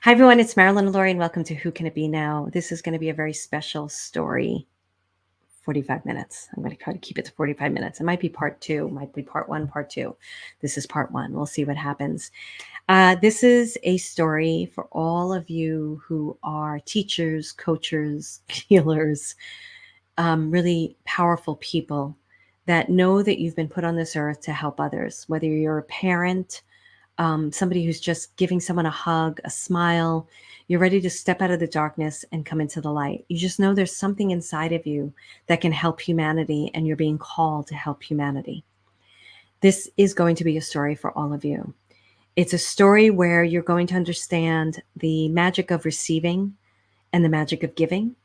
Hi, everyone. It's Marilyn and Lori, and welcome to Who Can It Be Now? This is going to be a very special story. 45 minutes. I'm going to try to keep it to 45 minutes. It might be part two, might be part one, part two. This is part one. We'll see what happens. This is a story for all of you who are teachers, coaches, healers, really powerful people that know that you've been put on this earth to help others, whether you're a parent, somebody who's just giving someone a hug, a smile. You're ready to step out of the darkness and come into the light. You just know there's something inside of you that can help humanity, and you're being called to help humanity. This is going to be a story for all of you. It's a story where you're going to understand the magic of receiving and the magic of giving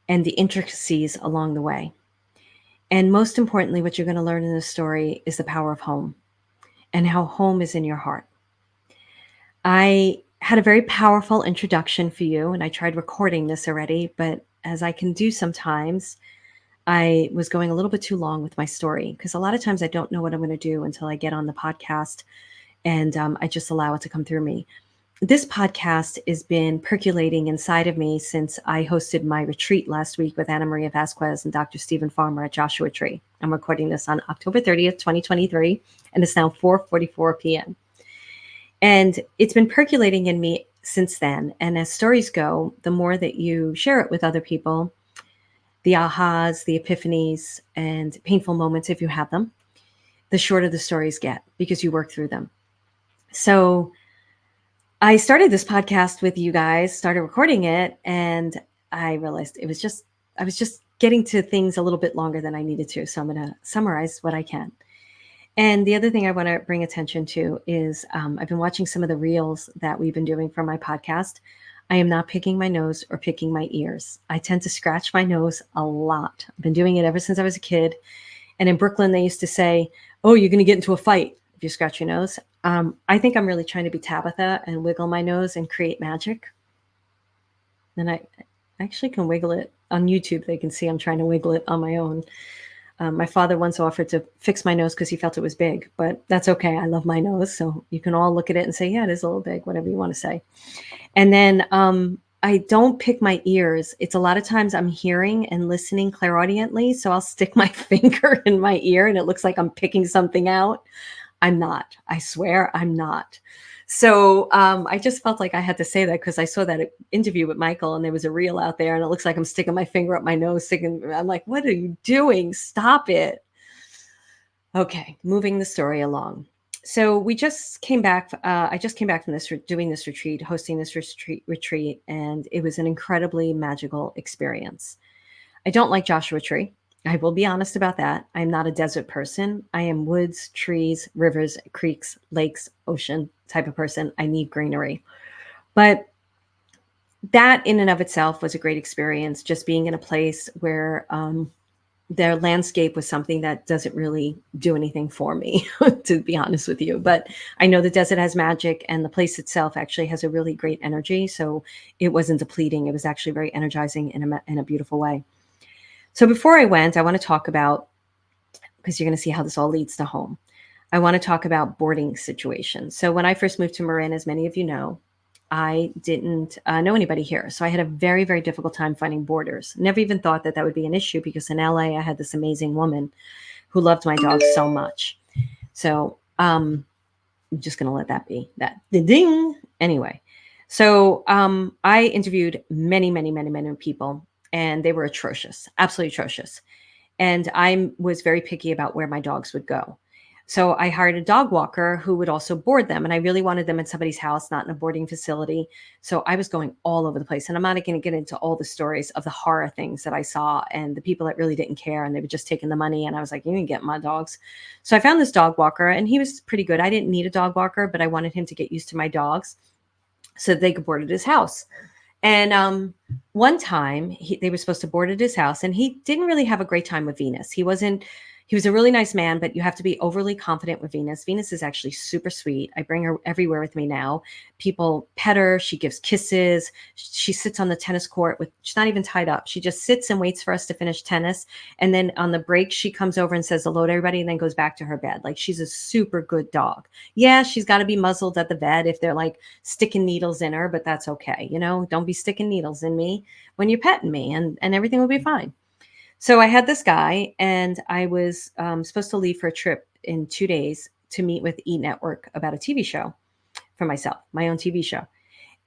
and the intricacies along the way. And most importantly, what you're going to learn in this story is the power of home and how home is in your heart. I had a very powerful introduction for you, and I tried recording this already, but as I can do sometimes, I was going a little bit too long with my story because a lot of times I don't know what I'm going to do until I get on the podcast, and I just allow it to come through me. This podcast has been percolating inside of me since I hosted my retreat last week with Anna Maria Vasquez and Dr. Stephen Farmer at Joshua Tree. I'm recording this on October 30th, 2023, and it's now 4:44 p.m. And it's been percolating in me since then. And as stories go, the more that you share it with other people, the ahas, the epiphanies, and painful moments, if you have them, the shorter the stories get because you work through them. So I started this podcast with you guys, started recording it, and I realized I was just getting to things a little bit longer than I needed to. So I'm going to summarize what I can. And the other thing I want to bring attention to is I've been watching some of the reels that we've been doing for my podcast. I am not picking my nose or picking my ears. I tend to scratch my nose a lot. I've been doing it ever since I was a kid. And in Brooklyn, they used to say, "Oh, you're going to get into a fight if you scratch your nose." I think I'm really trying to be Tabitha and wiggle my nose and create magic. And I actually can wiggle it on YouTube. They can see I'm trying to wiggle it on my own. My father once offered to fix my nose because he felt it was big, but that's okay. I love my nose. So you can all look at it and say, yeah, it is a little big, whatever you want to say. And then I don't pick my ears. It's a lot of times I'm hearing and listening clairaudiently. So I'll stick my finger in my ear and it looks like I'm picking something out. I'm not. I swear I'm not. So I just felt like I had to say that because I saw that interview with Michael and there was a reel out there and it looks like I'm sticking my finger up my nose. I'm like, what are you doing? Stop it. Okay, moving the story along. So we just came back. I just came back from doing this retreat, hosting this retreat, and it was an incredibly magical experience. I don't like Joshua Tree. I will be honest about that. I'm not a desert person. I am woods, trees, rivers, creeks, lakes, ocean type of person. I need greenery. But that in and of itself was a great experience, just being in a place where their landscape was something that doesn't really do anything for me, to be honest with you. But I know the desert has magic and the place itself actually has a really great energy. So it wasn't depleting. It was actually very energizing in a beautiful way. So before I went, I want to talk about, because you're going to see how this all leads to home. I want to talk about boarding situations. So when I first moved to Marin, as many of you know, I didn't know anybody here. So I had a very, very difficult time finding boarders. Never even thought that that would be an issue because in LA, I had this amazing woman who loved my dog so much. So I'm just going to let that be that. Ding. Anyway, so I interviewed many, many, many, many people and they were atrocious, absolutely atrocious. And I was very picky about where my dogs would go. So I hired a dog walker who would also board them. And I really wanted them in somebody's house, not in a boarding facility. So I was going all over the place. And I'm not going to get into all the stories of the horror things that I saw and the people that really didn't care. And they were just taking the money. And I was like, you can get my dogs. So I found this dog walker and he was pretty good. I didn't need a dog walker, but I wanted him to get used to my dogs so that they could board at his house. And one time they were supposed to board at his house and he didn't really have a great time with Venus. He wasn't, He was a really nice man, but you have to be overly confident with Venus. Venus is actually super sweet. I bring her everywhere with me now. People pet her. She gives kisses. She sits on the tennis court with, she's not even tied up. She just sits and waits for us to finish tennis. And then on the break, she comes over and says hello to everybody and then goes back to her bed. Like, she's a super good dog. Yeah, she's got to be muzzled at the vet if they're like sticking needles in her, but that's okay. You know, don't be sticking needles in me when you're petting me, and everything will be fine. So I had this guy, and I was supposed to leave for a trip in 2 days to meet with E Network about a TV show for myself, my own TV show.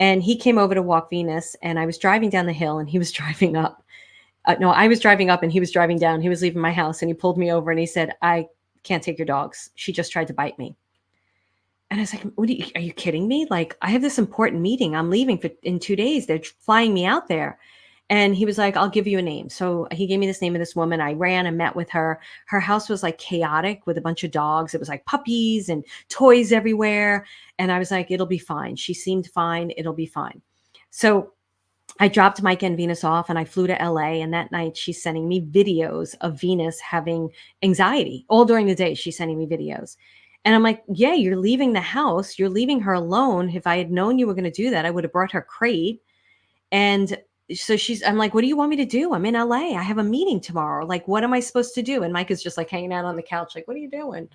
And he came over to walk Venus, and I was driving down the hill, and he was driving up. No, I was driving up, and he was driving down. He was leaving my house, and he pulled me over, and he said, "I can't take your dogs. She just tried to bite me." And I was like, are you kidding me? Like, I have this important meeting. I'm leaving in 2 days. They're flying me out there. And he was like, I'll give you a name. So he gave me this name of this woman. I ran and met with her. Her house was like chaotic with a bunch of dogs. It was like puppies and toys everywhere. And I was like, it'll be fine. She seemed fine. It'll be fine. So I dropped Mike and Venus off and I flew to LA. And that night she's sending me videos of Venus having anxiety. All during the day, she's sending me videos. And I'm like, yeah, you're leaving the house. You're leaving her alone. If I had known you were going to do that, I would have brought her crate. And so I'm like, what do you want me to do? I'm in LA. I have a meeting tomorrow. Like, what am I supposed to do? And Mike is just like hanging out on the couch. Like, what are you doing?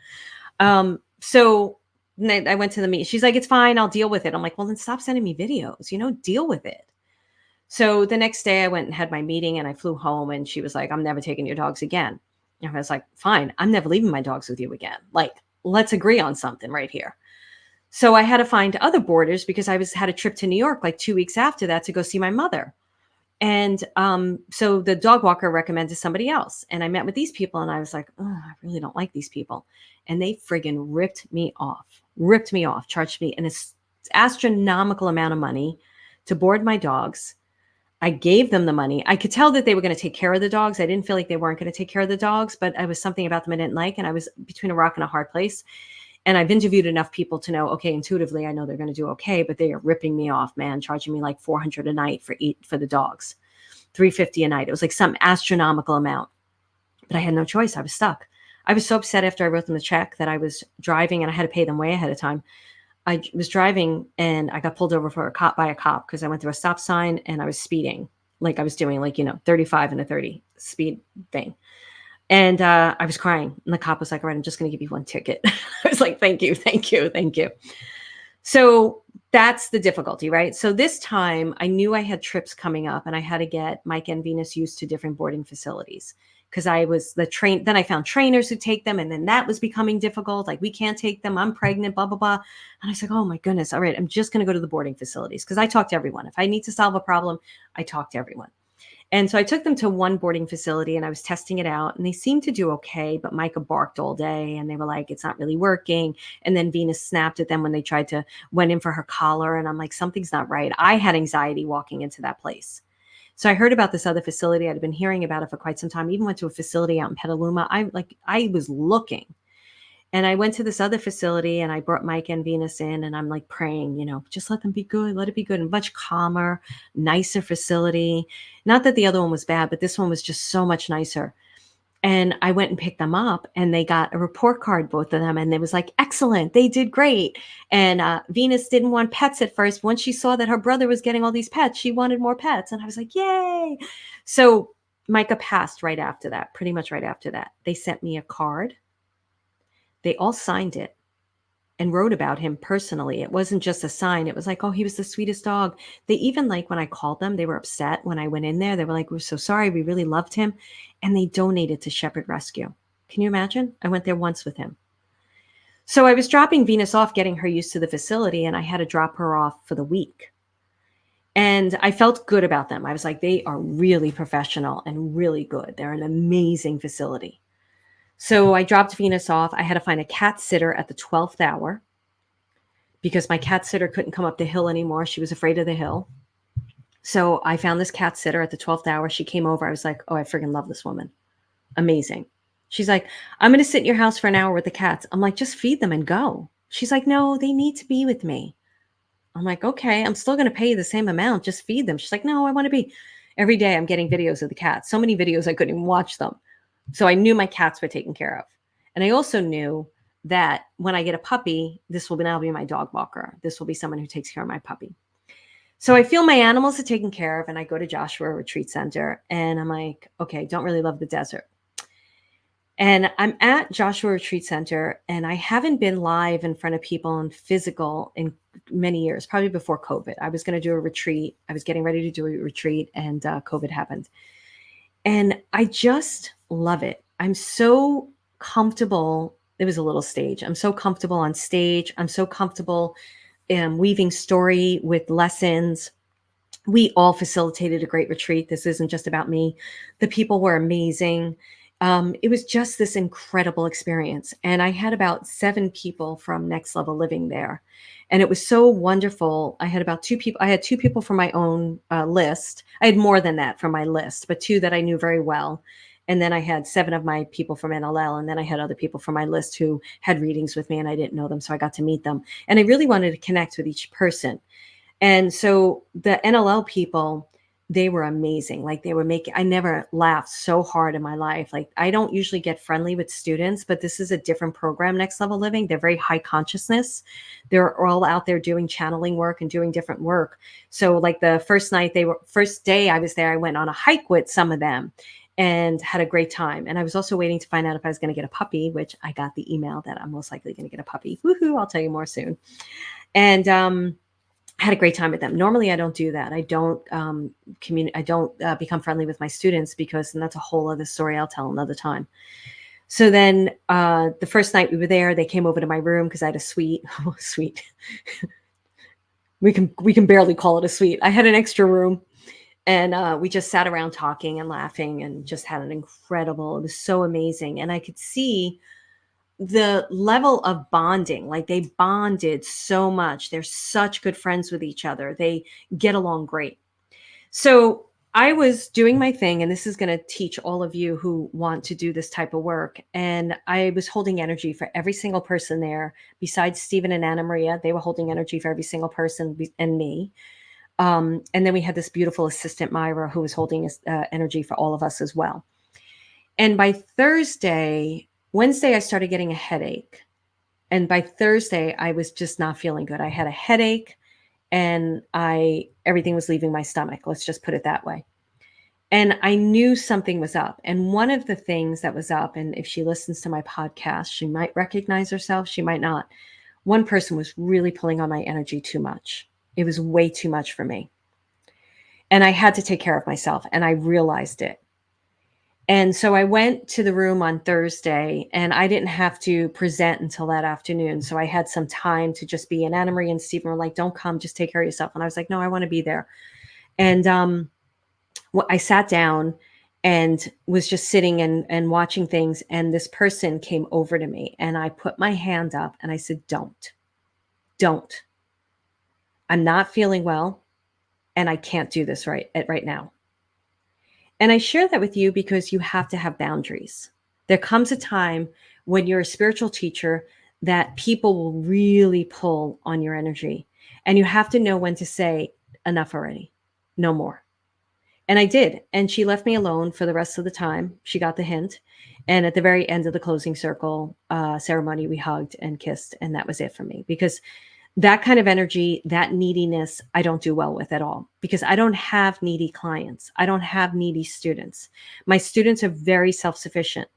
So I went to the meeting. She's like, it's fine. I'll deal with it. I'm like, well, then stop sending me videos, deal with it. So the next day I went and had my meeting and I flew home and she was like, I'm never taking your dogs again. And I was like, fine, I'm never leaving my dogs with you again. Like, let's agree on something right here. So I had to find other boarders because I had a trip to New York like 2 weeks after that to go see my mother. And so the dog walker recommended somebody else. And I met with these people and I was like, oh, I really don't like these people. And they friggin' ripped me off, charged me an astronomical amount of money to board my dogs. I gave them the money. I could tell that they were going to take care of the dogs. I didn't feel like they weren't going to take care of the dogs, but it was something about them I didn't like. And I was between a rock and a hard place. And I've interviewed enough people to know, okay, intuitively, I know they're going to do okay, but they are ripping me off, man, charging me like $400 a night for the dogs, $350 a night. It was like some astronomical amount, but I had no choice. I was stuck. I was so upset after I wrote them the check that I was driving and I had to pay them way ahead of time. I was driving and I got pulled over by a cop because I went through a stop sign and I was speeding. Like I was doing 35 and a 30 speed thing. And I was crying. And the cop was like, all right, I'm just going to give you one ticket. I was like, thank you. So that's the difficulty, right? So this time I knew I had trips coming up and I had to get Mike and Venus used to different boarding facilities because I was then I found trainers who take them. And then that was becoming difficult. Like, we can't take them. I'm pregnant, blah, blah, blah. And I was like, oh my goodness. All right. I'm just going to go to the boarding facilities because I talk to everyone. If I need to solve a problem, I talk to everyone. And so I took them to one boarding facility and I was testing it out and they seemed to do okay, but Micah barked all day and they were like, it's not really working. And then Venus snapped at them when they went in for her collar. And I'm like, something's not right. I had anxiety walking into that place. So I heard about this other facility. I'd been hearing about it for quite some time. I even went to a facility out in Petaluma. I was looking. And I went to this other facility and I brought Mike and Venus in and I'm like praying, just let them be good. Let it be good. And much calmer, nicer facility. Not that the other one was bad, but this one was just so much nicer. And I went and picked them up and they got a report card, both of them. And it was like, excellent. They did great. And Venus didn't want pets at first. Once she saw that her brother was getting all these pets, she wanted more pets. And I was like, yay. So Micah passed right after that, pretty much right after that. They sent me a card. They all signed it and wrote about him personally. It wasn't just a sign. It was like, oh, he was the sweetest dog. They even, like, when I called them, they were upset when I went in there. They were like, we're so sorry. We really loved him. And they donated to Shepherd Rescue. Can you imagine? I went there once with him. So I was dropping Venus off, getting her used to the facility, and I had to drop her off for the week. And I felt good about them. I was like, they are really professional and really good. They're an amazing facility. So I dropped Venus off. I had to find a cat sitter at the 12th hour because my cat sitter couldn't come up the hill anymore. She was afraid of the hill. So I found this cat sitter at the 12th hour. She came over. I was like, oh, I freaking love this woman. Amazing. She's like, I'm going to sit in your house for an hour with the cats. I'm like, just feed them and go. She's like, no, they need to be with me. I'm like, okay, I'm still going to pay you the same amount. Just feed them. She's like, no, I want to be. Every day I'm getting videos of the cats. So many videos I couldn't even watch them. So I knew my cats were taken care of. And I also knew that when I get a puppy, this will now be my dog walker. This will be someone who takes care of my puppy. So I feel my animals are taken care of, and I go to Joshua Retreat Center, and I'm like, okay, don't really love the desert. And I'm at Joshua Retreat Center, and I haven't been live in front of people and physical in many years, probably before COVID. I was going to do a retreat. I was getting ready to do a retreat, and COVID happened. And I just love it. I'm so comfortable. It was a little stage. I'm so comfortable on stage. I'm so comfortable weaving story with lessons. We all facilitated a great retreat. This isn't just about me. The people were amazing. It was just this incredible experience. And I had about 7 people from Next Level Living there. And it was so wonderful. I had about 2 people. I had 2 people from my own list. I had more than that from my list, but 2 that I knew very well. And then I had 7 of my people from NLL. And then I had other people from my list who had readings with me, and I didn't know them. So I got to meet them. And I really wanted to connect with each person. And so the NLL people, they were amazing. Like they were making, I never laughed so hard in my life. Like I don't usually get friendly with students, but this is a different program, Next Level Living. They're very high consciousness. They're all out there doing channeling work and doing different work. So like the first day I was there, I went on a hike with some of them and had a great time. And I was also waiting to find out if I was going to get a puppy, which I got the email that I'm most likely going to get a puppy. Woohoo, I'll tell you more soon. And had a great time with them. Normally, I don't do that. I don't I don't become friendly with my students because, and that's a whole other story I'll tell another time. So then, the first night we were there, they came over to my room because I had a suite. Suite. We can barely call it a suite. I had an extra room, and we just sat around talking and laughing, and just had an incredible. It was so amazing, and I could see the level of bonding. Like they bonded so much. They're such good friends with each other. They get along great. So I was doing my thing, and this is going to teach all of you who want to do this type of work. And I was holding energy for every single person there. Besides Stephen and Anna Maria, they were holding energy for every single person and me. And then we had this beautiful assistant, Myra, who was holding energy for all of us as well. And by Wednesday, I started getting a headache. And by Thursday, I was just not feeling good. I had a headache, and everything was leaving my stomach. Let's just put it that way. And I knew something was up. And one of the things that was up, and if she listens to my podcast, she might recognize herself, she might not. One person was really pulling on my energy too much. It was way too much for me. And I had to take care of myself, and I realized it. And so I went to the room on Thursday, and I didn't have to present until that afternoon. So I had some time to just be in. Anna Marie and Stephen were like, don't come, just take care of yourself. And I was like, no, I want to be there. And I sat down and was just sitting and watching things. And this person came over to me, and I put my hand up and I said, don't. I'm not feeling well, and I can't do this right now. And I share that with you because you have to have boundaries. There comes a time when you're a spiritual teacher that people will really pull on your energy. And you have to know when to say, enough already, no more. And I did. And she left me alone for the rest of the time. She got the hint. And at the very end of the closing circle ceremony, we hugged and kissed. And that was it for me. Because that kind of energy, that neediness, I don't do well with at all, because I don't have needy clients. I don't have needy students. My students are very self-sufficient.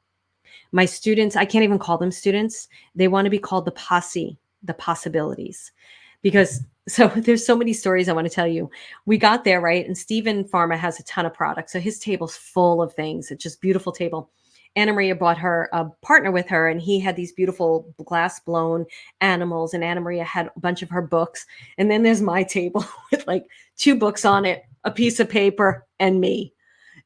My students, I can't even call them students. They want to be called the posse, the possibilities. Because so there's so many stories I want to tell you. We got there, right? And Stephen Pharma has a ton of products. So his table's full of things. It's just beautiful table. Anna Maria brought her a partner with her, and he had these beautiful glass blown animals, and Anna Maria had a bunch of her books. And then there's my table with like 2 books on it, a piece of paper, and me.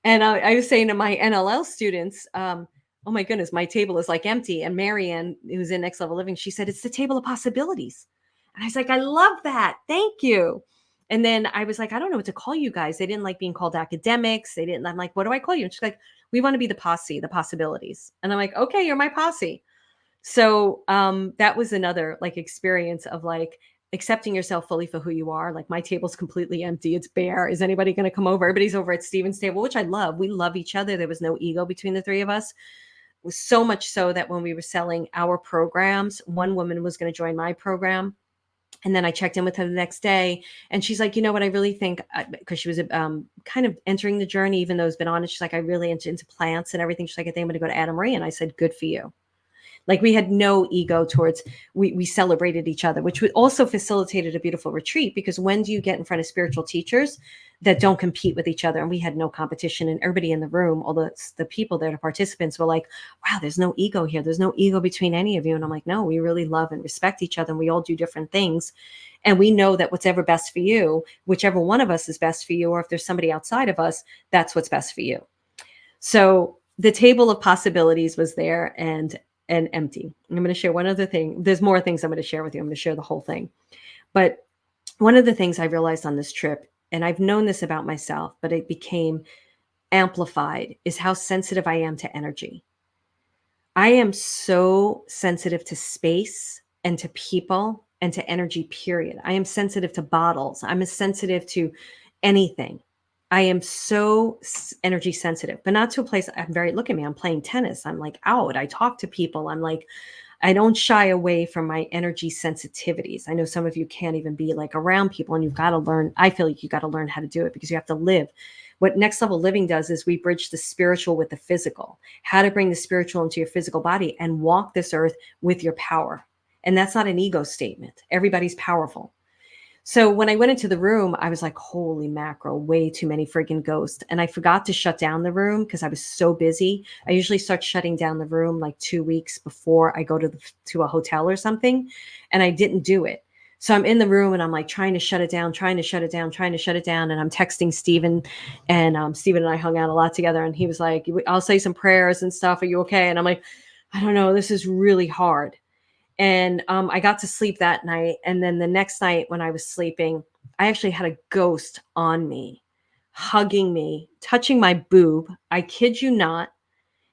And I was saying to my NLL students, oh my goodness, my table is like empty. And Marianne, who's in Next Level Living, she said, it's the table of possibilities. And I was like, I love that. Thank you. And then I was like, I don't know what to call you guys. They didn't like being called academics. They didn't. I'm like, what do I call you? And she's like, we want to be the posse, the possibilities. And I'm like, okay, you're my posse. So that was another like experience of like, accepting yourself fully for who you are. Like my table's completely empty. It's bare. Is anybody going to come over? Everybody's over at Steven's table, which I love. We love each other. There was no ego between the three of us. It was so much so that when we were selling our programs, one woman was going to join my program. And then I checked in with her the next day, and she's like, you know what, I really think, because she was kind of entering the journey, even though it's been on it. She's like, I really into plants and everything. She's like, I think I'm going to go to Anna Marie. And I said, good for you. Like we had no ego towards, we celebrated each other, which also facilitated a beautiful retreat, because when do you get in front of spiritual teachers that don't compete with each other? And we had no competition, and everybody in the room, all the people there, the participants, were like, wow, there's no ego here. There's no ego between any of you. And I'm like, no, we really love and respect each other, and we all do different things. And we know that what's ever best for you, whichever one of us is best for you, or if there's somebody outside of us, that's what's best for you. So the table of possibilities was there and empty. I'm going to share one other thing. There's more things I'm going to share with you. I'm going to share the whole thing. But one of the things I realized on this trip, and I've known this about myself, but it became amplified, is how sensitive I am to energy. I am so sensitive to space and to people and to energy, period. I am sensitive to bottles. I'm as sensitive to anything. I am so energy sensitive, but not to a place. Look at me, I'm playing tennis. I'm like out. I talk to people. I'm like, I don't shy away from my energy sensitivities. I know some of you can't even be like around people, and you've got to learn. I feel like you got to learn how to do it, because you have to live. What Next Level Living does is we bridge the spiritual with the physical, how to bring the spiritual into your physical body and walk this earth with your power. And that's not an ego statement. Everybody's powerful. So when I went into the room, I was like, holy mackerel, way too many freaking ghosts. And I forgot to shut down the room because I was so busy. I usually start shutting down the room like 2 weeks before I go to a hotel or something. And I didn't do it. So I'm in the room and I'm like trying to shut it down. And I'm texting Steven, and Steven and I hung out a lot together. And he was like, I'll say some prayers and stuff. Are you okay? And I'm like, I don't know. This is really hard. And I got to sleep that night. And then the next night when I was sleeping, I actually had a ghost on me, hugging me, touching my boob. I kid you not.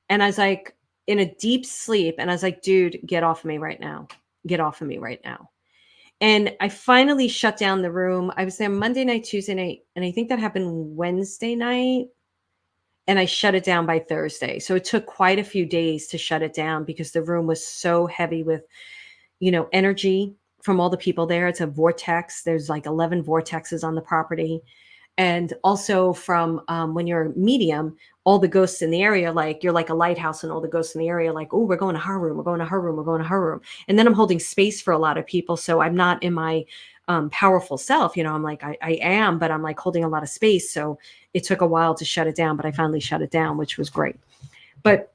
And I was like in a deep sleep. And I was like, dude, get off of me right now. Get off of me right now. And I finally shut down the room. I was there Monday night, Tuesday night. And I think that happened Wednesday night. And I shut it down by Thursday. So it took quite a few days to shut it down, because the room was so heavy with, energy from all the people there. It's a vortex. There's like 11 vortexes on the property. And also from when you're a medium, all the ghosts in the area, like you're like a lighthouse, and all the ghosts in the area, like, oh, we're going to her room, we're going to her room, we're going to her room. And then I'm holding space for a lot of people. So I'm not in my powerful self. I'm like, I am, but I'm like holding a lot of space. So it took a while to shut it down, but I finally shut it down, which was great. But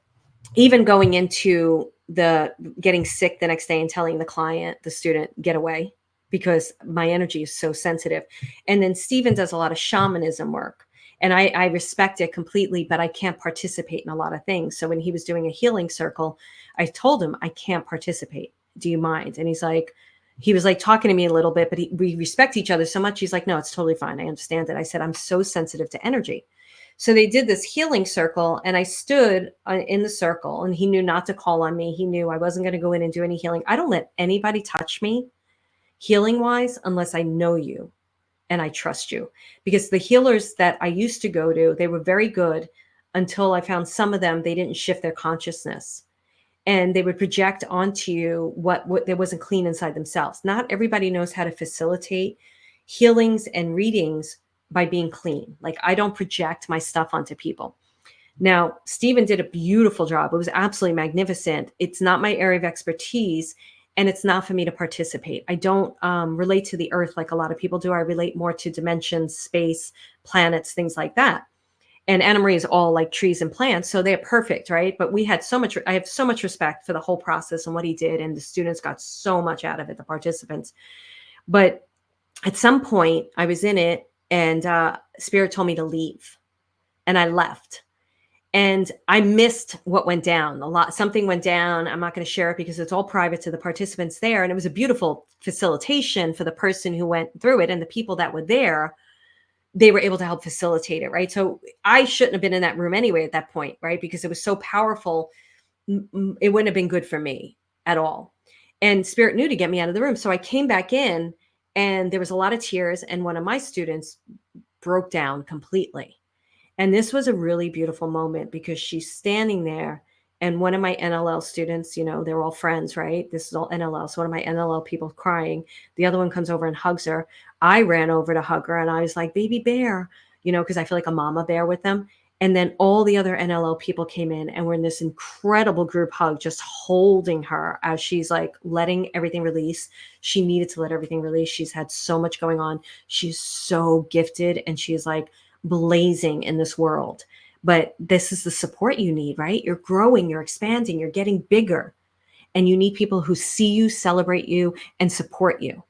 even going into the getting sick the next day and telling the student, get away, because my energy is so sensitive. And then Steven does a lot of shamanism work, and I respect it completely, but I can't participate in a lot of things. So when he was doing a healing circle, I told him, I can't participate. Do you mind? And he was like talking to me a little bit, but we respect each other so much. He's like, no, it's totally fine. I understand it. I said, I'm so sensitive to energy. So they did this healing circle, and I stood in the circle, and he knew not to call on me. He knew I wasn't going to go in and do any healing. I don't let anybody touch me healing wise unless I know you and I trust you, because the healers that I used to go to, they were very good until I found some of them, they didn't shift their consciousness, and they would project onto you what there wasn't clean inside themselves. Not everybody knows how to facilitate healings and readings by being clean. Like I don't project my stuff onto people. Now, Steven did a beautiful job. It was absolutely magnificent. It's not my area of expertise, and it's not for me to participate. I don't relate to the earth like a lot of people do. I relate more to dimensions, space, planets, things like that. And Anna Marie is all like trees and plants, so they're perfect, right? But I have so much respect for the whole process and what he did, and the students got so much out of it, the participants. But at some point, I was in it, and Spirit told me to leave, and I left. And I missed what went down. Something went down. I'm not going to share it because it's all private to the participants there. And it was a beautiful facilitation for the person who went through it, and the people that were there, they were able to help facilitate it, right? So I shouldn't have been in that room anyway at that point, right? Because it was so powerful. It wouldn't have been good for me at all. And Spirit knew to get me out of the room. So I came back in, And there was a lot of tears. And one of my students broke down completely. And this was a really beautiful moment because she's standing there. And one of my NLL students, they're all friends, right? This is all NLL. So one of my NLL people crying. The other one comes over and hugs her. I ran over to hug her and I was like, baby bear, because I feel like a mama bear with them. And then all the other NLL people came in and we're in this incredible group hug, just holding her as she's like letting everything release. She needed to let everything release. She's had so much going on. She's so gifted and she's like blazing in this world. But this is the support you need, right? You're growing, you're expanding, you're getting bigger, and you need people who see you, celebrate you, and support you.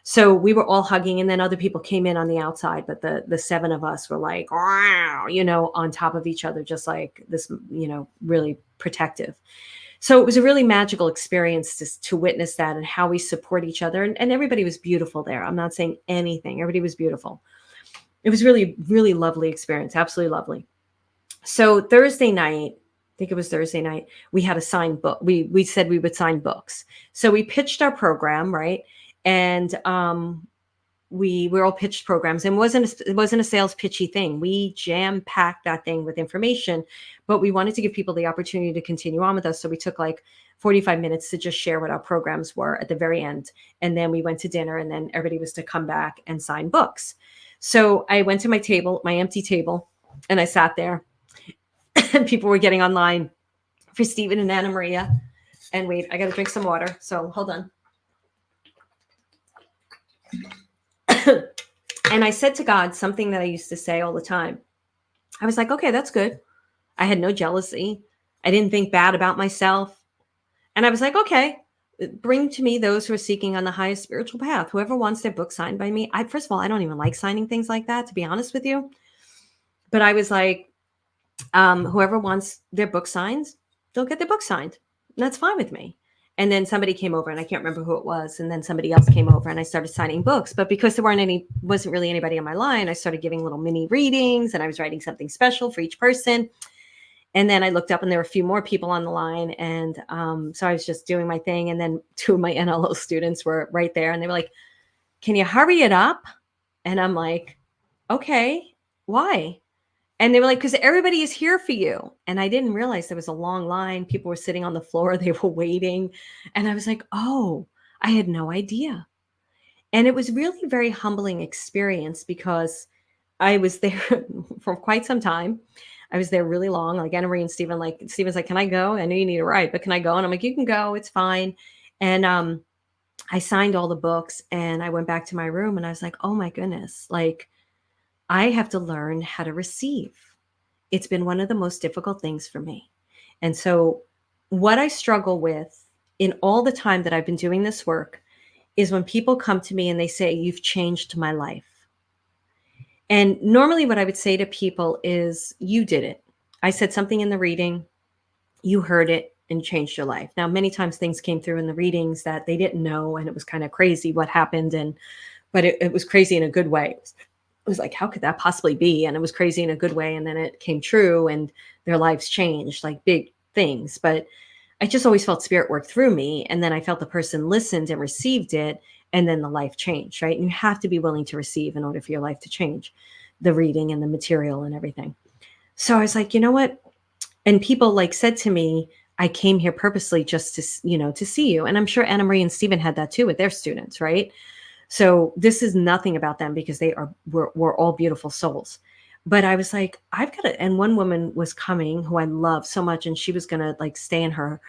So we were all hugging, and then other people came in on the outside, but the seven of us were like, wow, on top of each other, just like this, really protective. So it was a really magical experience to witness that and how we support each other. And everybody was beautiful there. I'm not saying anything. Everybody was beautiful. It was really, really lovely experience. Absolutely lovely. So Thursday night, I think it was Thursday night, we had a signed book. We said we would sign books. So we pitched our program, right? And we all pitched programs, and it wasn't a sales pitchy thing. We jam packed that thing with information, but we wanted to give people the opportunity to continue on with us. So we took like 45 minutes to just share what our programs were at the very end. And then we went to dinner, and then everybody was to come back and sign books. So I went to my table, my empty table, and I sat there and people were getting online for Stephen and Anna Maria. And wait, I got to drink some water. So hold on. And I said to God something that I used to say all the time. I was like, okay, that's good. I had no jealousy. I didn't think bad about myself. And I was like, okay, bring to me those who are seeking on the highest spiritual path. Whoever wants their book signed by me. First of all, I don't even like signing things like that, to be honest with you. But I was like, whoever wants their book signed, they'll get their book signed. And that's fine with me. And then somebody came over, and I can't remember who it was. And then somebody else came over, and I started signing books. But because there wasn't really anybody on my line, I started giving little mini readings, and I was writing something special for each person. And then I looked up, and there were a few more people on the line. And so I was just doing my thing. And then two of my NLO students were right there, and they were like, can you hurry it up? And I'm like, okay, why? And they were like, because everybody is here for you. And I didn't realize there was a long line. People were sitting on the floor. They were waiting. And I was like, oh, I had no idea. And it was really a very humbling experience because I was there for quite some time. I was there really long. Like Anna Marie and Stephen's like, can I go? I know you need a ride, but can I go? And I'm like, you can go. It's fine. And I signed all the books and I went back to my room and I was like, oh my goodness, like I have to learn how to receive. It's been one of the most difficult things for me. And so what I struggle with in all the time that I've been doing this work is when people come to me and they say, you've changed my life. And normally what I would say to people is, you did it. I said something in the reading, you heard it and changed your life. Now, many times things came through in the readings that they didn't know. And it was kind of crazy what happened. But it was crazy in a good way. It was like, how could that possibly be? And it was crazy in a good way. And then it came true and their lives changed, like big things. But I just always felt spirit work through me. And then I felt the person listened and received it. And then the life changed, right? And you have to be willing to receive in order for your life to change, the reading and the material and everything. So I was like, you know what? And people like said to me, I came here purposely just to, to see you. And I'm sure Anna Marie and Stephen had that too with their students, right? So this is nothing about them because we're all beautiful souls. But I was like, I've got to, and one woman was coming who I love so much, and she was going to like stay in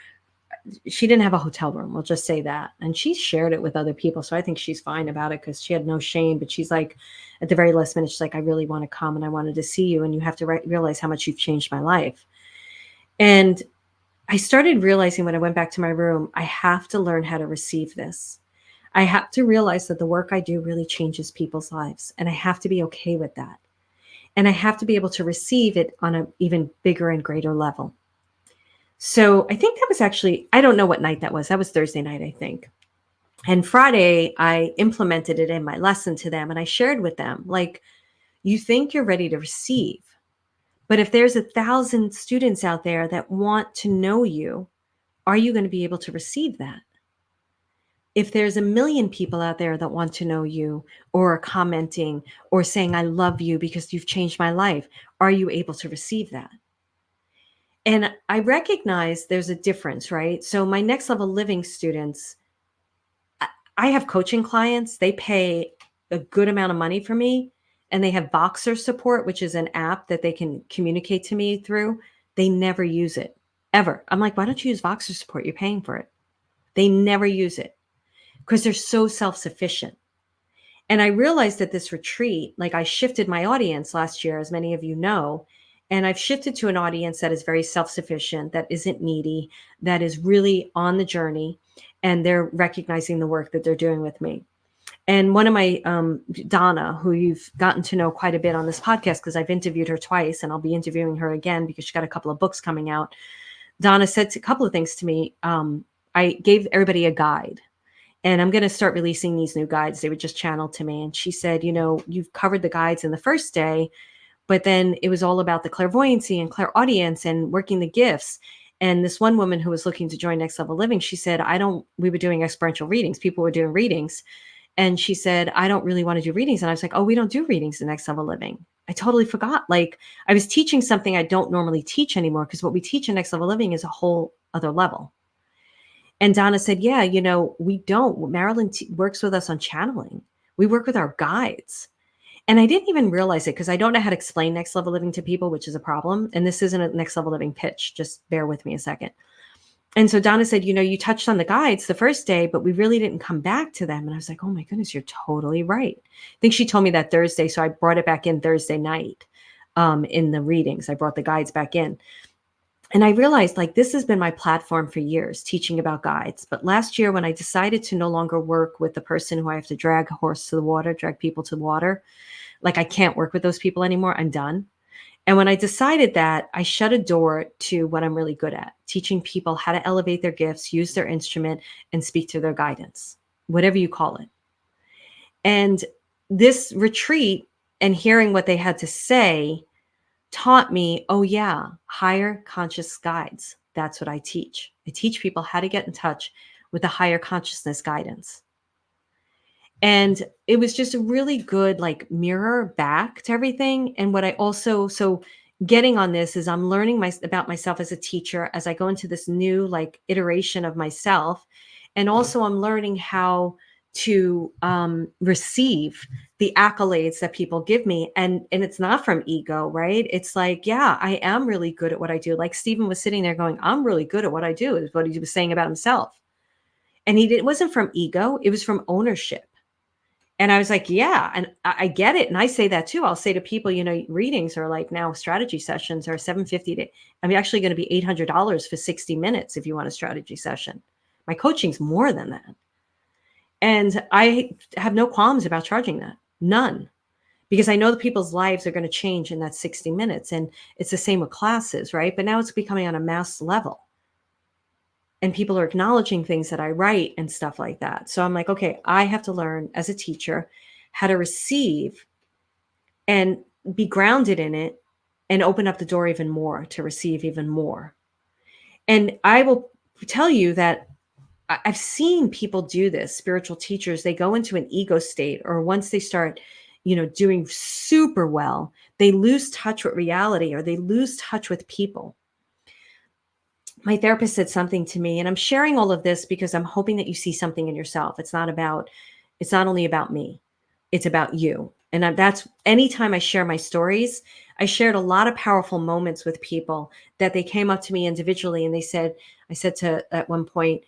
she didn't have a hotel room. We'll just say that. And she shared it with other people. So I think she's fine about it because she had no shame, but she's like, at the very last minute, she's like, I really want to come and I wanted to see you. And you have to realize how much you've changed my life. And I started realizing when I went back to my room, I have to learn how to receive this. I have to realize that the work I do really changes people's lives. And I have to be okay with that. And I have to be able to receive it on an even bigger and greater level. So I think that was actually, I don't know what night that was. That was Thursday night, I think. And Friday, I implemented it in my lesson to them. And I shared with them, like, you think you're ready to receive. But if there's 1,000 students out there that want to know you, are you going to be able to receive that? If there's a million people out there that want to know you or are commenting or saying, I love you because you've changed my life, are you able to receive that? And I recognize there's a difference, right? So my next level living students, I have coaching clients, they pay a good amount of money for me, and they have Voxer support, which is an app that they can communicate to me through. They never use it ever. I'm like, why don't you use Voxer support? You're paying for it. They never use it because they're so self-sufficient. And I realized at this retreat, like I shifted my audience last year, as many of you know, and I've shifted to an audience that is very self sufficient, that isn't needy, that is really on the journey, and they're recognizing the work that they're doing with me. And one of my, Donna, who you've gotten to know quite a bit on this podcast, because I've interviewed her twice and I'll be interviewing her again because she's got a couple of books coming out. Donna said a couple of things to me. I gave everybody a guide, and I'm going to start releasing these new guides. They were just channeled to me. And she said, you've covered the guides in the first day, but then it was all about the clairvoyancy and clairaudience and working the gifts. And this one woman who was looking to join Next Level Living, she said, we were doing experiential readings. People were doing readings. And she said, I don't really want to do readings. And I was like, oh, we don't do readings in Next Level Living. I totally forgot. Like I was teaching something I don't normally teach anymore, because what we teach in Next Level Living is a whole other level. And Donna said, yeah, we don't. Marilyn works with us on channeling. We work with our guides. And I didn't even realize it because I don't know how to explain Next Level Living to people, which is a problem. And this isn't a Next Level Living pitch. Just bear with me a second. And so Donna said, you touched on the guides the first day, but we really didn't come back to them. And I was like, oh my goodness, you're totally right. I think she told me that Thursday. So I brought it back in Thursday night in the readings. I brought the guides back in. And I realized like this has been my platform for years, teaching about guides. But last year, when I decided to no longer work with the person who I have to drag a horse to the water, drag people to the water, like I can't work with those people anymore. I'm done. And when I decided that, I shut a door to what I'm really good at, teaching people how to elevate their gifts, use their instrument, and speak to their guidance, whatever you call it. And this retreat and hearing what they had to say taught me, oh yeah, higher conscious guides. That's what I teach. I teach people how to get in touch with the higher consciousness guidance. And it was just a really good like mirror back to everything. And what I also, so getting on this is I'm learning about myself as a teacher as I go into this new like iteration of myself. And also I'm learning how to receive the accolades that people give me. And it's not from ego, right? It's like, yeah, I am really good at what I do. Like Stephen was sitting there going, I'm really good at what I do, is what he was saying about himself. And it wasn't from ego. It was from ownership. And I was like, yeah, and I get it. And I say that too. I'll say to people, readings are like now strategy sessions are $750 to, I'm actually going to be $800 for 60 minutes if you want a strategy session. My coaching's more than that. And I have no qualms about charging that. None. Because I know that people's lives are going to change in that 60 minutes. And it's the same with classes, right? But now it's becoming on a mass level. And people are acknowledging things that I write and stuff like that. So I'm like, okay, I have to learn as a teacher how to receive and be grounded in it and open up the door even more to receive even more. And I will tell you that I've seen people do this, spiritual teachers, they go into an ego state, or once they start, doing super well, they lose touch with reality, or they lose touch with people. My therapist said something to me, and I'm sharing all of this because I'm hoping that you see something in yourself. It's not only about me, it's about you. And that's anytime I share my stories, I shared a lot of powerful moments with people that they came up to me individually and I said to at one point,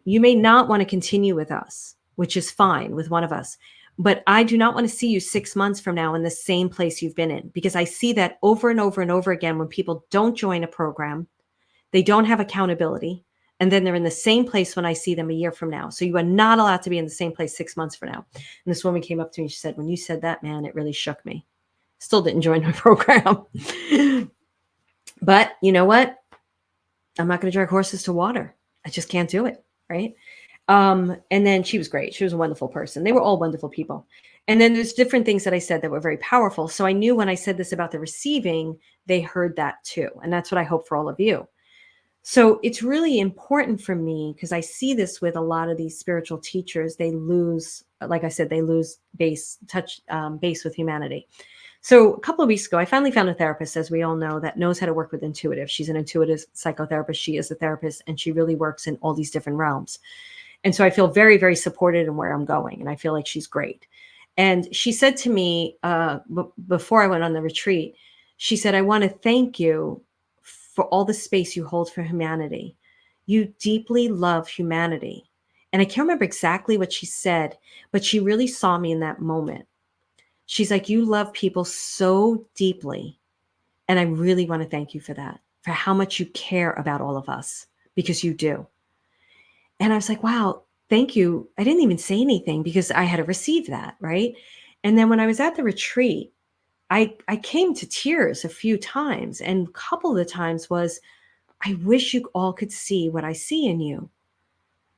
you may not want to continue with us, which is fine with one of us, but I do not want to see you 6 months from now in the same place you've been in, because I see that over and over and over again when people don't join a program. They don't have accountability. And then they're in the same place when I see them a year from now. So you are not allowed to be in the same place 6 months from now. And this woman came up to me. She said, when you said that, man, it really shook me. Still didn't join my program. But you know what? I'm not going to drag horses to water. I just can't do it. Right. And then she was great. She was a wonderful person. They were all wonderful people. And then there's different things that I said that were very powerful. So I knew when I said this about the receiving, they heard that too. And that's what I hope for all of you. So it's really important for me because I see this with a lot of these spiritual teachers. They lose, like I said, they lose base with humanity. So a couple of weeks ago, I finally found a therapist, as we all know, that knows how to work with intuitive. She's an intuitive psychotherapist. She is a therapist, and she really works in all these different realms. And so I feel very, very supported in where I'm going, and I feel like she's great. And she said to me before I went on the retreat, she said, "I want to thank you for all the space you hold for humanity. You deeply love humanity." And I can't remember exactly what she said, but she really saw me in that moment. She's like, "You love people so deeply. And I really want to thank you for that, for how much you care about all of us, because you do." And I was like, wow, thank you. I didn't even say anything because I had to receive that. Right. And then when I was at the retreat, I came to tears a few times. And a couple of the times was, I wish you all could see what I see in you.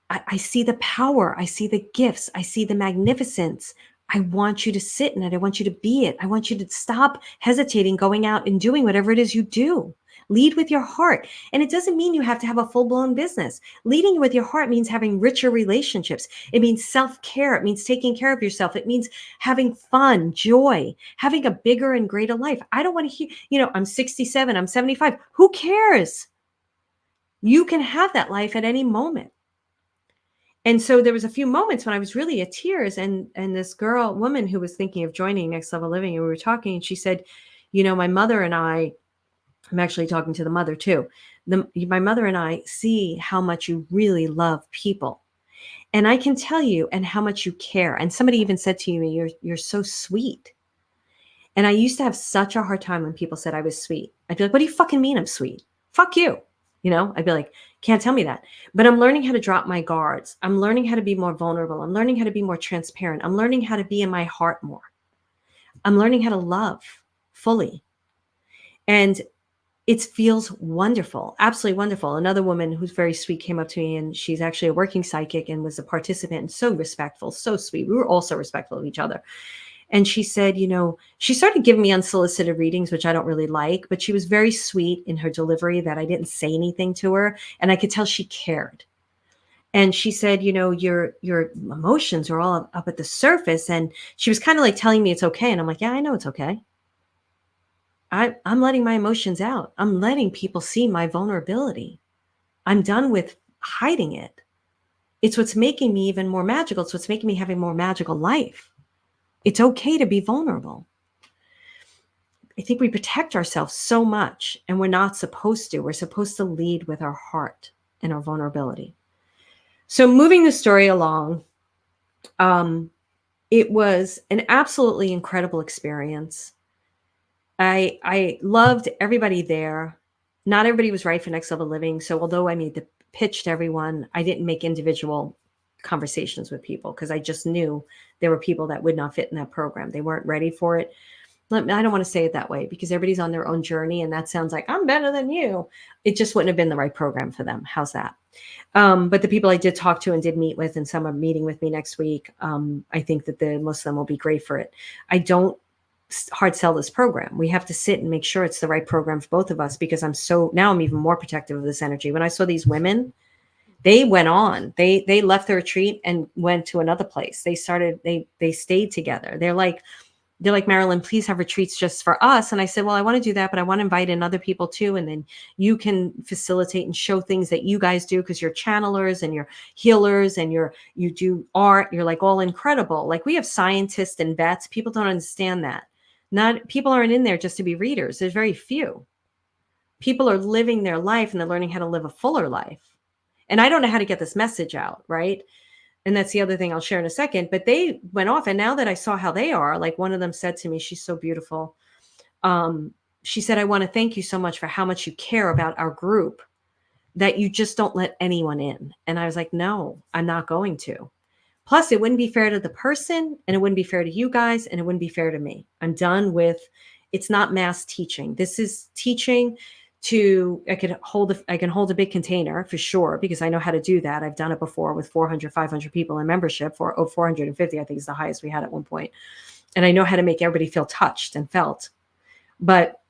I see the power. I see the gifts. I see the magnificence. I want you to sit in it. I want you to be it. I want you to stop hesitating, going out and doing whatever it is you do. Lead with your heart. And it doesn't mean you have to have a full blown business. Leading with your heart means having richer relationships. It means self care. It means taking care of yourself. It means having fun, joy, having a bigger and greater life. I don't want to hear, I'm 67, I'm 75. Who cares? You can have that life at any moment. And so there was a few moments when I was really at tears, and this woman who was thinking of joining Next Level Living, and we were talking, and she said, my mother and I'm actually talking to the mother too. My mother and I see how much you really love people. And I can tell you, and how much you care. And somebody even said to me, you're so sweet. And I used to have such a hard time when people said I was sweet. I'd be like, what do you fucking mean I'm sweet? Fuck you. I'd be like, can't tell me that. But I'm learning how to drop my guards. I'm learning how to be more vulnerable. I'm learning how to be more transparent. I'm learning how to be in my heart more. I'm learning how to love fully. And it feels wonderful, absolutely wonderful. Another woman who's very sweet came up to me, and she's actually a working psychic and was a participant, and so respectful, so sweet. We were also respectful of each other. And she said, she started giving me unsolicited readings, which I don't really like, but she was very sweet in her delivery, that I didn't say anything to her. And I could tell she cared. And she said, your emotions are all up at the surface. And she was kind of like telling me it's okay. And I'm like, yeah, I know it's okay. I'm letting my emotions out. I'm letting people see my vulnerability. I'm done with hiding it. It's what's making me even more magical. It's what's making me have a more magical life. It's okay to be vulnerable. I think we protect ourselves so much, and we're not supposed to. We're supposed to lead with our heart and our vulnerability. So moving the story along, it was an absolutely incredible experience. I loved everybody there. Not everybody was right for Next Level Living. So although I made the pitch to everyone, I didn't make individual conversations with people because I just knew there were people that would not fit in that program. They weren't ready for it. I don't want to say it that way because everybody's on their own journey, and that sounds like I'm better than you. It just wouldn't have been the right program for them. How's that? But the people I did talk to and did meet with, and some are meeting with me next week, I think that most of them will be great for it. I don't hard sell this program. We have to sit and make sure it's the right program for both of us, because I'm even more protective of this energy. When I saw these women, they went on, they left the retreat and went to another place. They stayed together. They're like, Marilyn, please have retreats just for us. And I said, well, I want to do that, but I want to invite in other people too. And then you can facilitate and show things that you guys do, because you're channelers and you're healers and you do art. You're like all incredible. Like, we have scientists and vets. People don't understand that. People aren't in there just to be readers. There's very few. People are living their life, and they're learning how to live a fuller life. And I don't know how to get this message out, right? And that's the other thing I'll share in a second. But they went off, and now that I saw how they are, like, one of them said to me, she's so beautiful. She said, I want to thank you so much for how much you care about our group, that you just don't let anyone in. And I was like, no, I'm not going to. Plus, it wouldn't be fair to the person, and it wouldn't be fair to you guys, and it wouldn't be fair to me. I'm done with, it's not mass teaching. This is teaching I can hold a big container for sure, because I know how to do that. I've done it before with 400, 500 people in membership, 450, I think is the highest we had at one point. And I know how to make everybody feel touched and felt, but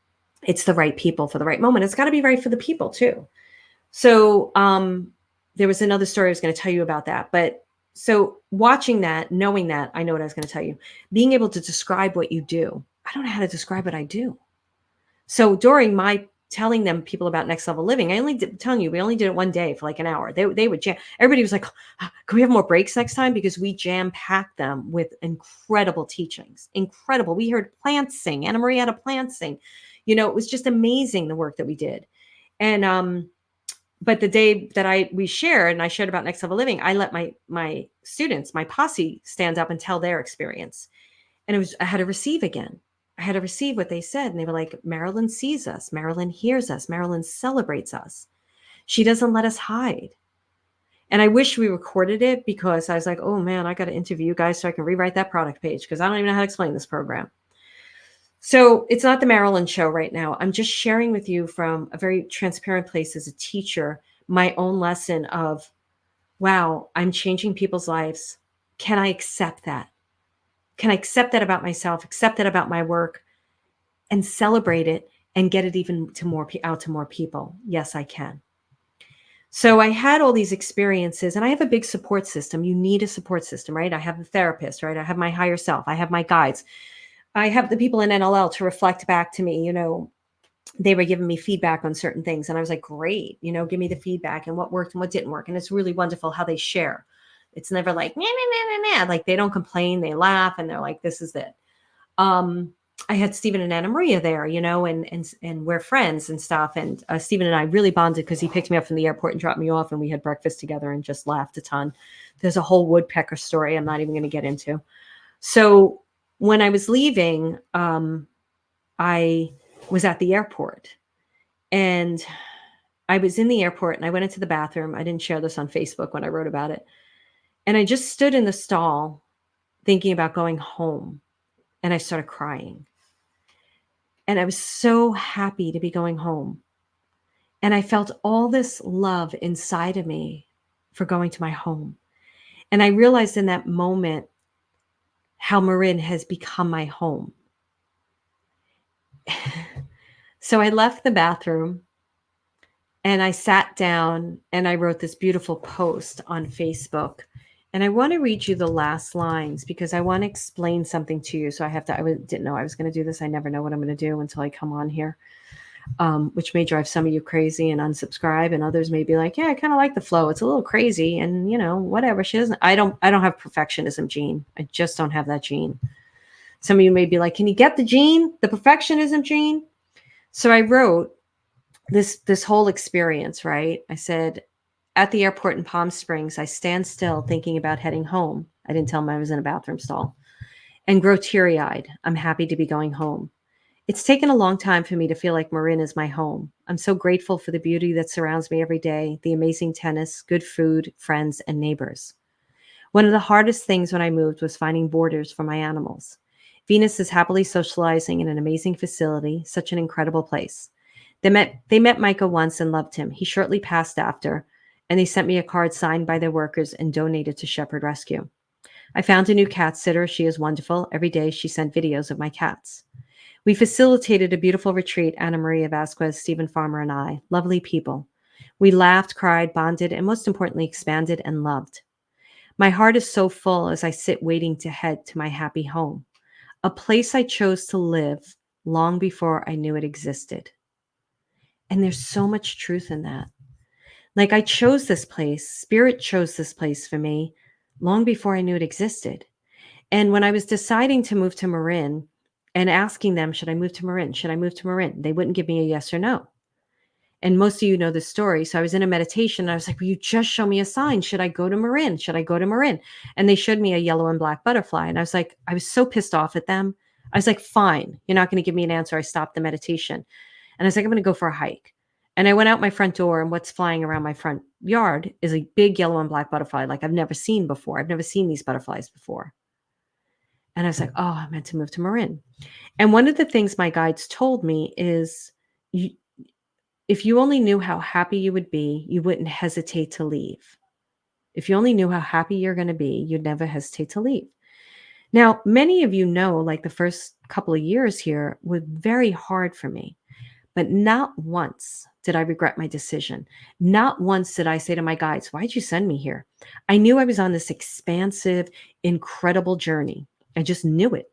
it's the right people for the right moment. It's got to be right for the people too. So there was another story I was going to tell you about that. But so watching that, knowing that, I know what I was going to tell you. Being able to describe what you do. I don't know how to describe what I do. So during my telling them people about next level living, I only did telling you, we only did it one day for like an hour. They would jam. Everybody was like, "Ah, can we have more breaks next time?" Because we jam packed them with incredible teachings. Incredible. We heard plants sing. Anna Maria had a plant sing. It was just amazing the work that we did. And but the day that we shared and I shared about next level living, I let my students, my posse, stand up and tell their experience. And I had to receive again. I had to receive what they said. And they were like, Marilyn sees us. Marilyn hears us. Marilyn celebrates us. She doesn't let us hide. And I wish we recorded it because I was like, oh man, I got to interview you guys so I can rewrite that product page because I don't even know how to explain this program. So it's not the Marilyn show right now. I'm just sharing with you from a very transparent place as a teacher, my own lesson of, wow, I'm changing people's lives. Can I accept that? Can I accept that about myself, accept that about my work, and celebrate it and get it even out to more people? Yes, I can. So I had all these experiences, and I have a big support system. You need a support system, right? I have the therapist, right? I have my higher self. I have my guides. I have the people in NLL to reflect back to me. They were giving me feedback on certain things, and I was like, great, give me the feedback and what worked and what didn't work. And it's really wonderful how they share. It's never like, nah, nah, nah, nah, nah. Like they don't complain, they laugh, and they're like, this is it. I had Stephen and Anna Maria there, and we're friends and stuff. And Stephen and I really bonded because he picked me up from the airport and dropped me off, and we had breakfast together and just laughed a ton. There's a whole woodpecker story I'm not even going to get into. So when I was leaving, I was at the airport, and I was in the airport, and I went into the bathroom. I didn't share this on Facebook when I wrote about it. And I just stood in the stall thinking about going home, and I started crying. And I was so happy to be going home. And I felt all this love inside of me for going to my home. And I realized in that moment how Marin has become my home. So I left the bathroom and I sat down and I wrote this beautiful post on Facebook. And I want to read you the last lines because I want to explain something to you. So I didn't know I was going to do this. I never know what I'm going to do until I come on here. Which may drive some of you crazy and unsubscribe, and others may be like, yeah, I kind of like the flow. It's a little crazy, and whatever. I don't have perfectionism gene. I just don't have that gene. Some of you may be like, can you get the gene, the perfectionism gene? So I wrote this whole experience, right? I said, at the airport in Palm Springs, I stand still thinking about heading home. I didn't tell him I was in a bathroom stall, and grow teary-eyed. I'm happy to be going home. It's taken a long time for me to feel like Marin is my home. I'm so grateful for the beauty that surrounds me every day, the amazing tennis, good food, friends, and neighbors. One of the hardest things when I moved was finding boarders for my animals. Venus is happily socializing in an amazing facility, such an incredible place. They met Micah once and loved him. He shortly passed after, and they sent me a card signed by their workers and donated to Shepherd Rescue. I found a new cat sitter. She is wonderful. Every day she sent videos of my cats. We facilitated a beautiful retreat, Anna Maria Vasquez, Stephen Farmer, and I. Lovely people. We laughed, cried, bonded, and most importantly, expanded and loved. My heart is so full as I sit waiting to head to my happy home, a place I chose to live long before I knew it existed. And there's so much truth in that. Like I chose this place, Spirit chose this place for me long before I knew it existed. And when I was deciding to move to Marin, and asking them, should I move to Marin? Should I move to Marin? They wouldn't give me a yes or no. And most of you know this story. So I was in a meditation. And I was like, will you just show me a sign? Should I go to Marin? Should I go to Marin? And they showed me a yellow and black butterfly. And I was like, I was so pissed off at them. I was like, fine, you're not going to give me an answer. I stopped the meditation. And I was like, I'm going to go for a hike. And I went out my front door, and what's flying around my front yard is a big yellow and black butterfly like I've never seen before. I've never seen these butterflies before. And I was like, oh, I meant to move to Marin. And one of the things my guides told me is, if you only knew how happy you would be, you wouldn't hesitate to leave. If you only knew how happy you're going to be, you'd never hesitate to leave. Now, many of you know, like the first couple of years here were very hard for me. But not once did I regret my decision. Not once did I say to my guides, why'd you send me here? I knew I was on this expansive, incredible journey. I just knew it.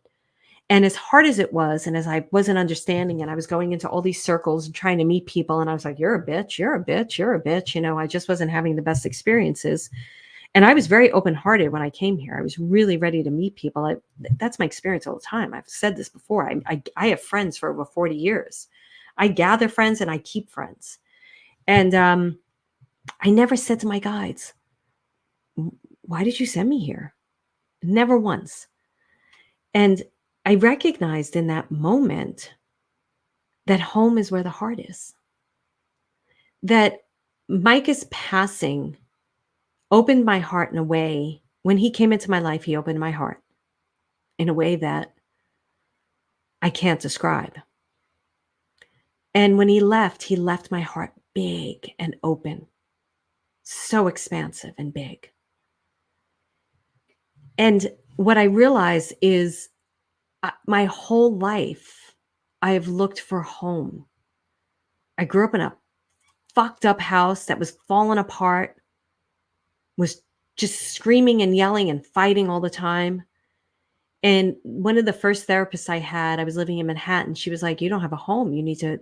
And as hard as it was, and as I wasn't understanding, and I was going into all these circles and trying to meet people, and I was like, you're a bitch, you're a bitch, you're a bitch. I just wasn't having the best experiences. And I was very open-hearted when I came here. I was really ready to meet people. That's my experience all the time. I've said this before. I have friends for over 40 years. I gather friends and I keep friends. And I never said to my guides, why did you send me here? Never once. And I recognized in that moment that home is where the heart is. That Micah's passing opened my heart in a way. When he came into my life, he opened my heart in a way that I can't describe. And when he left my heart big and open, so expansive and big. And what I realize is my whole life, I have looked for home. I grew up in a fucked up house that was falling apart, was just screaming and yelling and fighting all the time. And one of the first therapists I had, I was living in Manhattan. She was like, you don't have a home. You need to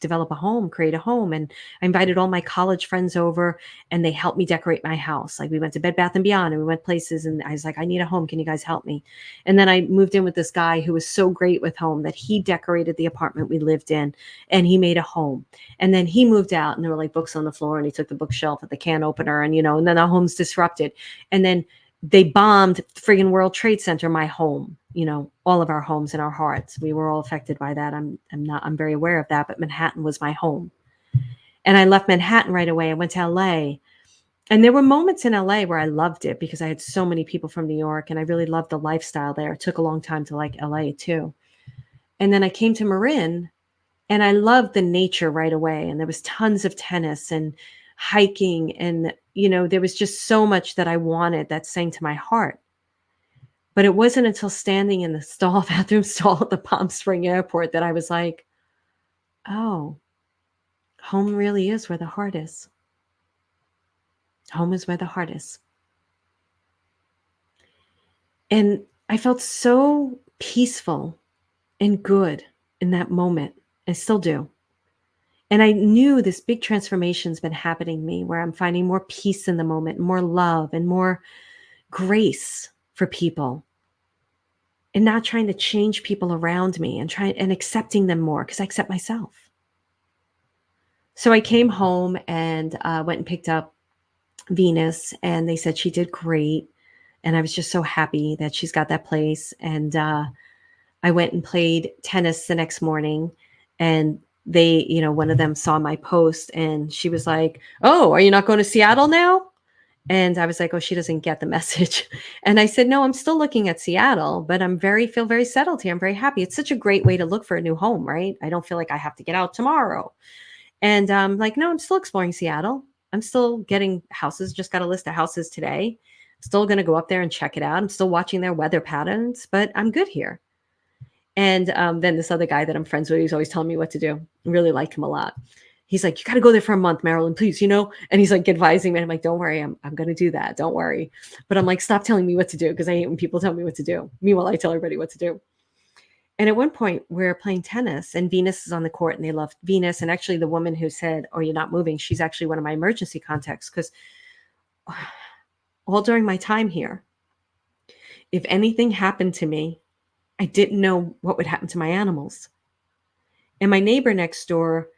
develop a home, create a home. And I invited all my college friends over and they helped me decorate my house. Like we went to Bed Bath and Beyond and we went places and I was like, I need a home. Can you guys help me? And then I moved in with this guy who was so great with home that he decorated the apartment we lived in and he made a home. And then he moved out and there were like books on the floor and he took the bookshelf with the can opener and, and then the home's disrupted. And then they bombed friggin' World Trade Center, my home, all of our homes in our hearts. We were all affected by that. I'm very aware of that, but Manhattan was my home. And I left Manhattan right away. I went to LA. And there were moments in LA where I loved it because I had so many people from New York and I really loved the lifestyle there. It took a long time to like LA too. And then I came to Marin and I loved the nature right away. And there was tons of tennis and hiking and there was just so much that I wanted that sang to my heart. But it wasn't until standing in the bathroom stall at the Palm Spring airport that I was like, oh, home really is where the heart is. Home is where the heart is. And I felt so peaceful and good in that moment. I still do. And I knew this big transformation's been happening to me where I'm finding more peace in the moment, more love and more grace for people and not trying to change people around me and accepting them more because I accept myself. So I came home and went and picked up Venus and they said she did great. And I was just so happy that she's got that place. And I went and played tennis the next morning and they, one of them saw my post and she was like, oh, are you not going to Seattle now? And I was like, oh, she doesn't get the message. And I said, no, I'm still looking at Seattle, but feel very settled here. I'm very happy. It's such a great way to look for a new home, right? I don't feel like I have to get out tomorrow. And like, no, I'm still exploring Seattle. I'm still getting houses, just got a list of houses today. Still going to go up there and check it out. I'm still watching their weather patterns, but I'm good here. And then this other guy that I'm friends with, he's always telling me what to do. I really like him a lot. He's like, you got to go there for a month, Marilyn, please, And he's like advising me. I'm like, don't worry, I'm going to do that. Don't worry. But I'm like, stop telling me what to do because I hate when people tell me what to do. Meanwhile, I tell everybody what to do. And at one point, we're playing tennis and Venus is on the court and they love Venus. And actually, the woman who said, oh, you're not moving, she's actually one of my emergency contacts because all during my time here, if anything happened to me, I didn't know what would happen to my animals. And my neighbor next door,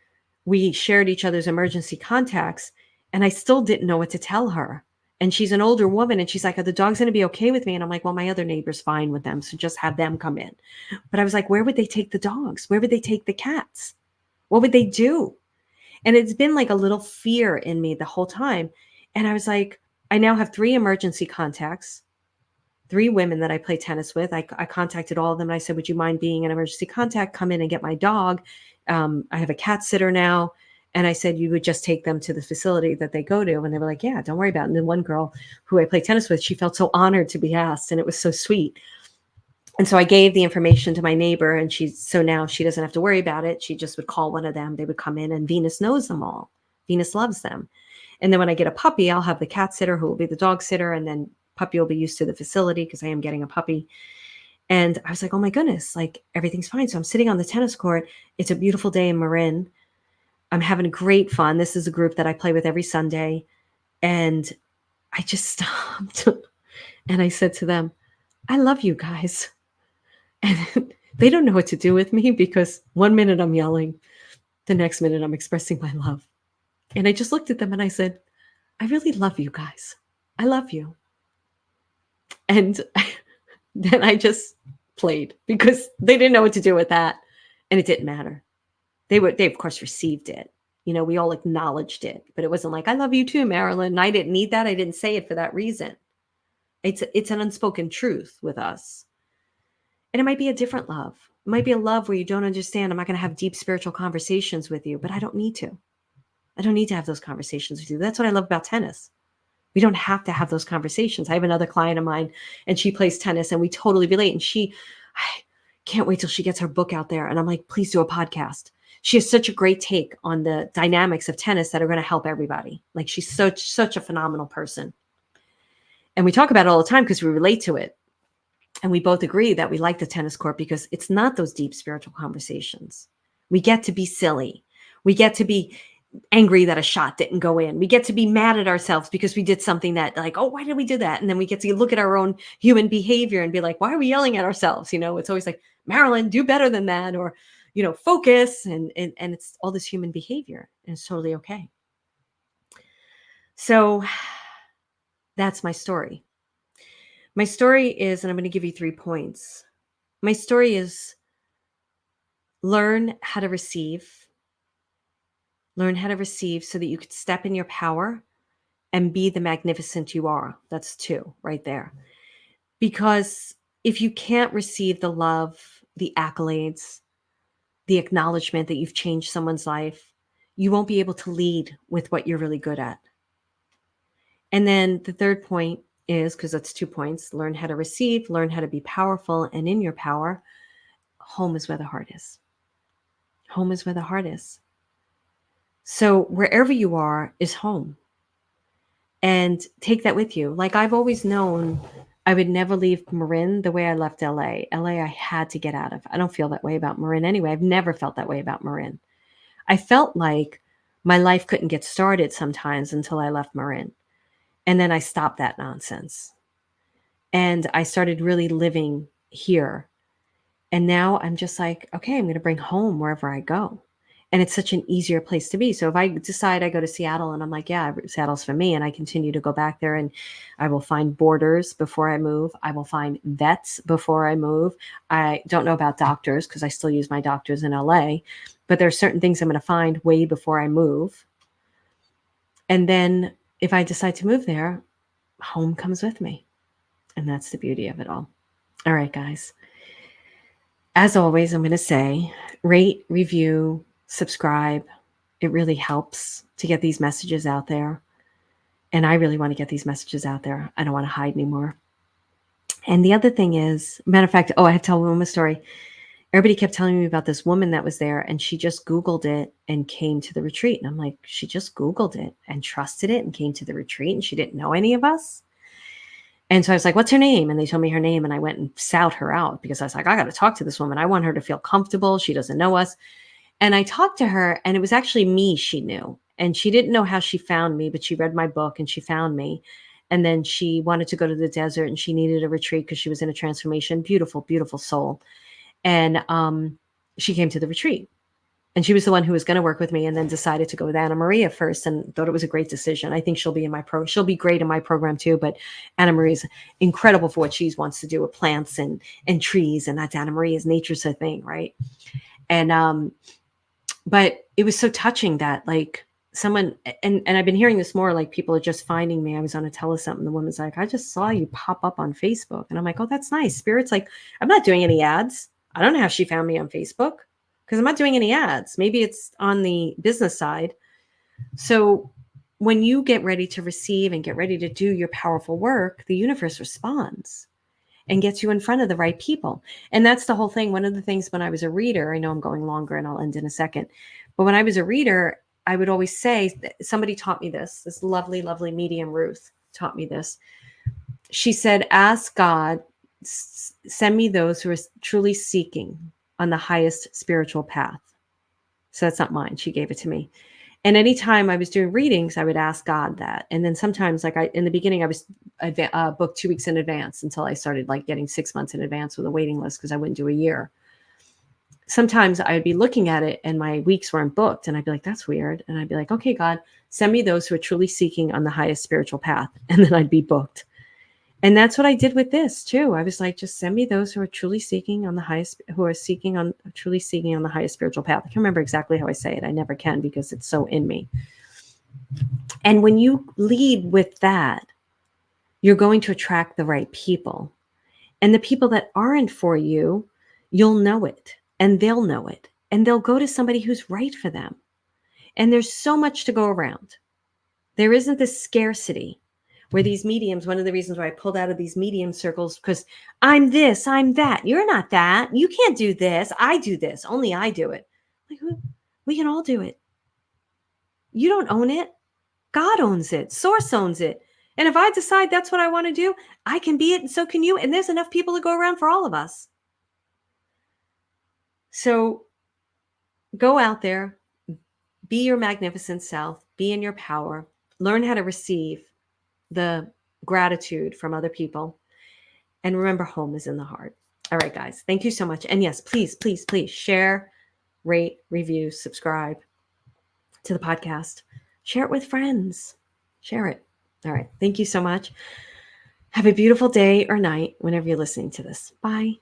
we shared each other's emergency contacts, and I still didn't know what to tell her. And she's an older woman, and she's like, are the dogs going to be okay with me? And I'm like, well, my other neighbor's fine with them, so just have them come in. But I was like, where would they take the dogs? Where would they take the cats? What would they do? And it's been like a little fear in me the whole time. And I was like, I now have 3 emergency contacts. 3 women that I play tennis with. I contacted all of them and I said, would you mind being an emergency contact? Come in and get my dog. I have a cat sitter now. And I said, you would just take them to the facility that they go to. And they were like, yeah, don't worry about it. And then one girl who I play tennis with, she felt so honored to be asked. And it was so sweet. And so I gave the information to my neighbor, and so now she doesn't have to worry about it. She just would call one of them. They would come in, and Venus knows them all. Venus loves them. And then when I get a puppy, I'll have the cat sitter who will be the dog sitter, and then puppy will be used to the facility because I am getting a puppy. And I was like, oh my goodness, like everything's fine. So I'm sitting on the tennis court. It's a beautiful day in Marin. I'm having great fun. This is a group that I play with every Sunday. And I just stopped and I said to them, I love you guys. And they don't know what to do with me because one minute I'm yelling, the next minute I'm expressing my love. And I just looked at them and I said, I really love you guys. I love you. And then I just played because they didn't know what to do with that. And it didn't matter. They of course received it. You know, we all acknowledged it, but it wasn't like, I love you too, Marilyn. And I didn't need that. I didn't say it for that reason. It's an unspoken truth with us. And it might be a different love. It might be a love where you don't understand. I'm not going to have deep spiritual conversations with you, but I don't need to. I don't need to have those conversations with you. That's what I love about tennis. We don't have to have those conversations. I have another client of mine and she plays tennis and we totally relate. And I can't wait till she gets her book out there. And I'm like, please do a podcast. She has such a great take on the dynamics of tennis that are going to help everybody. Like she's such a phenomenal person. And we talk about it all the time because we relate to it. And we both agree that we like the tennis court because it's not those deep spiritual conversations. We get to be silly. We get to be angry that a shot didn't go in. We get to be mad at ourselves because we did something that like, oh, why did we do that? And then we get to look at our own human behavior and be like, why are we yelling at ourselves? You know, it's always like, Marilyn, do better than that. Or, you know, focus. And it's all this human behavior and it's totally okay. So that's my story. My story is, and I'm going to give you 3 points. My story is learn how to receive. Learn how to receive so that you could step in your power and be the magnificent you are. That's 2 right there. Because if you can't receive the love, the accolades, the acknowledgement that you've changed someone's life, you won't be able to lead with what you're really good at. And then the 3rd point is, because that's 2 points, learn how to receive, learn how to be powerful and in your power. Home is where the heart is. Home is where the heart is. So wherever you are is home. And take that with you. Like I've always known I would never leave Marin the way I left LA. LA I had to get out of. I don't feel that way about Marin anyway. I've never felt that way about Marin. I felt like my life couldn't get started sometimes until I left Marin. And then I stopped that nonsense. And I started really living here. And now I'm just like, okay, I'm going to bring home wherever I go. And it's such an easier place to be. So if I decide I go to Seattle and I'm like, yeah, Seattle's for me, and I continue to go back there and I will find boarders before I move. I will find vets before I move. I don't know about doctors because I still use my doctors in LA, but there are certain things I'm going to find way before I move. And then if I decide to move there, home comes with me. And that's the beauty of it all. All right, guys. As always, I'm going to say rate, review, subscribe. It really helps to get these messages out there. And I really want to get these messages out there. I don't want to hide anymore. And the other thing is, matter of fact, I have to tell one more story. Everybody kept telling me about this woman that was there and she just Googled it and came to the retreat. And I'm like, she just Googled it and trusted it and came to the retreat and she didn't know any of us. And so I was like, what's her name? And they told me her name and I went and sout her out because I was like, I got to talk to this woman. I want her to feel comfortable. She doesn't know us. And I talked to her and it was actually me she knew. And she didn't know how she found me, but she read my book and she found me. And then she wanted to go to the desert and she needed a retreat because she was in a transformation. Beautiful, beautiful soul. And she came to the retreat. And she was the one who was going to work with me and then decided to go with Anna Maria first and thought it was a great decision. I think she'll be in my she'll be great in my program too, but Anna Maria's incredible for what she wants to do with plants and trees. And that's Anna Maria's, nature's her thing, right? And but it was so touching that like someone, and I've been hearing this more, like people are just finding me. I was on a tele something. The woman's like, I just saw you pop up on Facebook. And I'm like, oh, that's nice. Spirit's like, I'm not doing any ads. I don't know how she found me on Facebook because I'm not doing any ads. Maybe it's on the business side. So when you get ready to receive and get ready to do your powerful work, the universe responds. and gets you in front of the right people. And that's the whole thing. One of the things when I was a reader, I know I'm going longer and I'll end in a second, but when I was a reader, I would always say, somebody taught me this lovely, lovely medium, Ruth, taught me this. She said, ask God, send me those who are truly seeking on the highest spiritual path. So that's not mine. She gave it to me. And anytime I was doing readings, I would ask God that. And then sometimes, like in the beginning, I was booked 2 weeks in advance until I started like getting 6 months in advance with a waiting list because I wouldn't do a year. Sometimes I'd be looking at it and my weeks weren't booked. And I'd be like, that's weird. And I'd be like, okay, God, send me those who are truly seeking on the highest spiritual path. And then I'd be booked. And that's what I did with this too. I was like, just send me those who are truly seeking on the highest, truly seeking on the highest spiritual path. I can't remember exactly how I say it. I never can because it's so in me. And when you lead with that, you're going to attract the right people. And the people that aren't for you, you'll know it and they'll know it. And they'll go to somebody who's right for them. And there's so much to go around. There isn't this scarcity. Where these mediums, one of the reasons why I pulled out of these medium circles, because I'm this, I'm that. You're not that. You can't do this. I do this. Only I do it. Like, we can all do it. You don't own it. God owns it. Source owns it. And if I decide that's what I want to do, I can be it and so can you. And there's enough people to go around for all of us. So go out there, be your magnificent self, be in your power, learn how to receive the gratitude from other people. And remember, home is in the heart. All right, guys, thank you so much. And yes, please, please, please share, rate, review, subscribe to the podcast. Share it with friends. Share it. All right. Thank you so much. Have a beautiful day or night whenever you're listening to this. Bye.